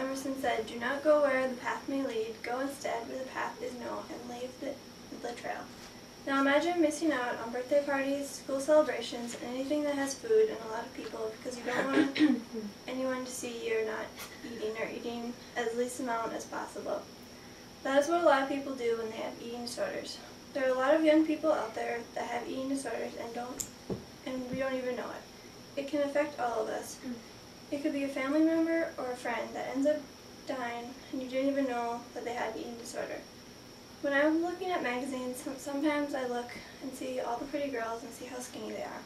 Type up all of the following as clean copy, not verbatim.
Emerson said, "Do not go where the path may lead, go instead where the path is known, and leave the trail." Now imagine missing out on birthday parties, school celebrations, and anything that has food and a lot of people because you don't want anyone to see you're not eating or eating as least amount as possible. That is what a lot of people do when they have eating disorders. There are a lot of young people out there that have eating disorders and we don't even know it. It can affect all of us. It could be a family member or a friend that ends up dying and you didn't even know that they had an eating disorder. When I'm looking at magazines, sometimes I look and see all the pretty girls and see how skinny they are.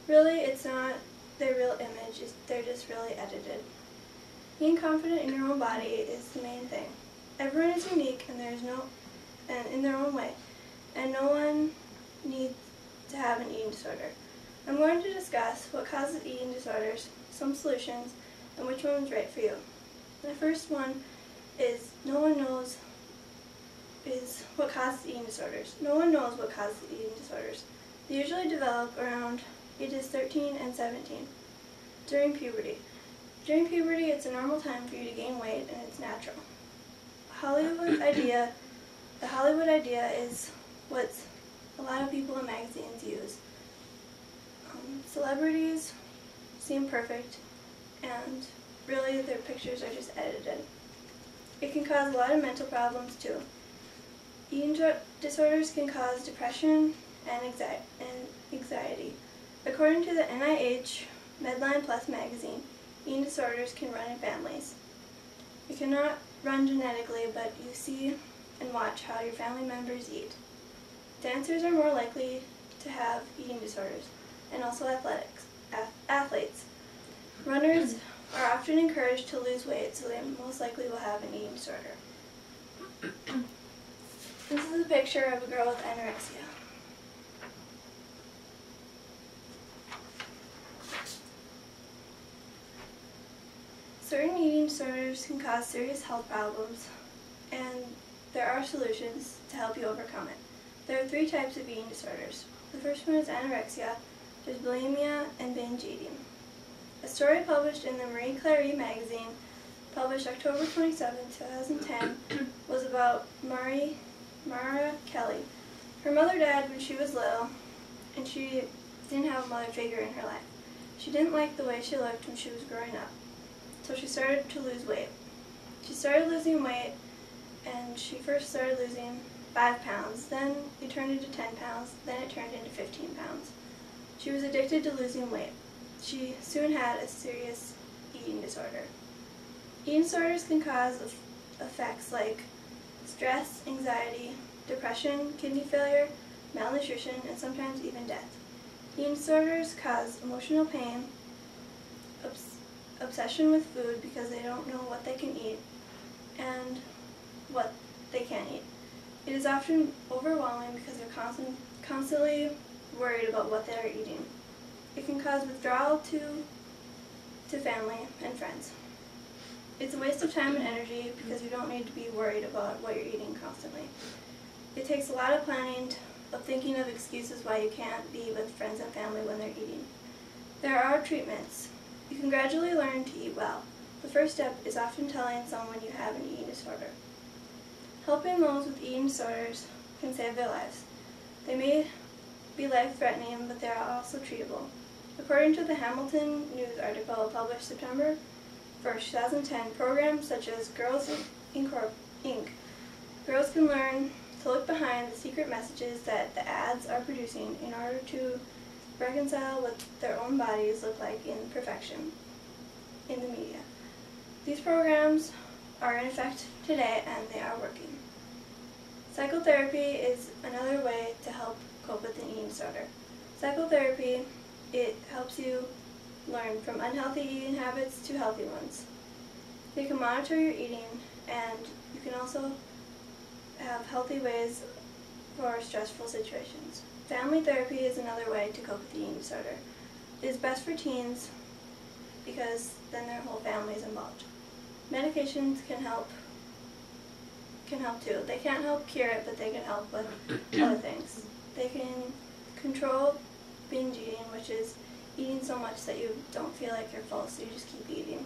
Really, it's not their real image, they're just really edited. Being confident in your own body is the main thing. Everyone is unique and in their own way, and no one needs to have an eating disorder. I'm going to discuss what causes eating disorders, some solutions, and which one is right for you. The first one is what causes eating disorders. No one knows what causes eating disorders. They usually develop around ages 13 and 17, during puberty. During puberty, it's a normal time for you to gain weight, and it's natural. The Hollywood idea is what a lot of people in magazines use. Celebrities seem perfect, and really their pictures are just edited. It can cause a lot of mental problems too. Eating disorders can cause depression and anxiety. According to the NIH Medline Plus magazine, eating disorders can run in families. It cannot run genetically, but you see and watch how your family members eat. Dancers are more likely to have eating disorders, and also athletes. Runners are often encouraged to lose weight, so they most likely will have an eating disorder. This is a picture of a girl with anorexia. Certain eating disorders can cause serious health problems, and there are solutions to help you overcome it. There are 3 types of eating disorders. The first one is anorexia, there's bulimia, and binge eating. A story published in the Marie Claire magazine, published October 27, 2010, was about Mara Kelly. Her mother died when she was little, and she didn't have a mother figure in her life. She didn't like the way she looked when she was growing up, so she started to lose weight. She started losing weight, and she first started losing 5 pounds, then it turned into 10 pounds, then it turned into 15 pounds. She was addicted to losing weight. She soon had a serious eating disorder. Eating disorders can cause effects like stress, anxiety, depression, kidney failure, malnutrition, and sometimes even death. Eating disorders cause emotional pain, obsession with food because they don't know what they can eat and what they can't eat. It is often overwhelming because they're constantly worried about what they are eating. It can cause withdrawal to family and friends. It's a waste of time and energy because you don't need to be worried about what you're eating constantly. It takes a lot of planning, of thinking of excuses why you can't be with friends and family when they're eating. There are treatments. You can gradually learn to eat well. The first step is often telling someone you have an eating disorder. Helping those with eating disorders can save their lives. They may be life-threatening, but they are also treatable. According to the Hamilton News article published September 1st, 2010, programs such as Girls Inc. Girls can learn to look behind the secret messages that the ads are producing in order to reconcile what their own bodies look like in perfection in the media. These programs are in effect today and they are working. Psychotherapy is another way to help cope with an eating disorder. Psychotherapy, it helps you learn from unhealthy eating habits to healthy ones. You can monitor your eating, and you can also have healthy ways for stressful situations. Family therapy is another way to cope with the eating disorder. It is best for teens because then their whole family is involved. Medications can help too. They can't help cure it, but they can help with other things. They can control binge eating, which is eating so much that you don't feel like you're full, so you just keep eating.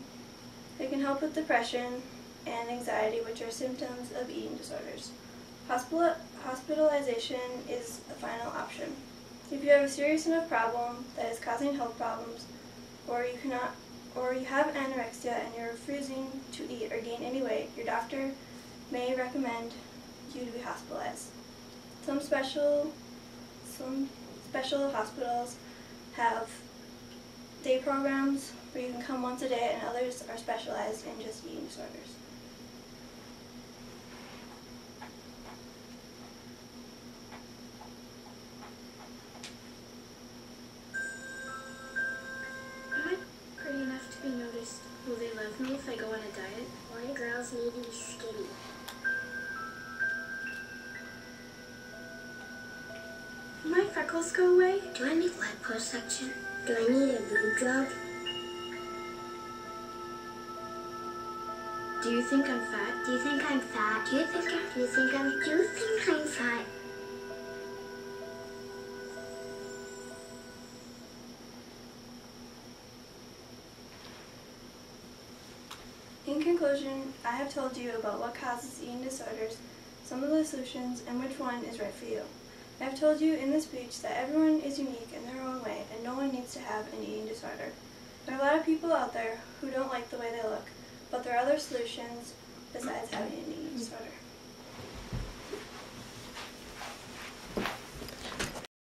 They can help with depression and anxiety, which are symptoms of eating disorders. Hospitalization is a final option. If you have a serious enough problem that is causing health problems, or you have anorexia and you're refusing to eat or gain any weight, your doctor may recommend you to be hospitalized. Some special hospitals have day programs where you can come once a day, and others are specialized in just eating disorders. Am I pretty enough to be noticed? Will they love me if I go on a diet? Why girls need to be skinny? Will my freckles go away? Do I need liposuction? Do I need a boob job? Do you think I'm fat? Do you think I'm fat? Do you think I'm fat? In conclusion, I have told you about what causes eating disorders, some of the solutions, and which one is right for you. I have told you in this speech that everyone is unique in their own way and no one needs to have an eating disorder. There are a lot of people out there who don't like the way they look, but there are other solutions besides having an eating disorder.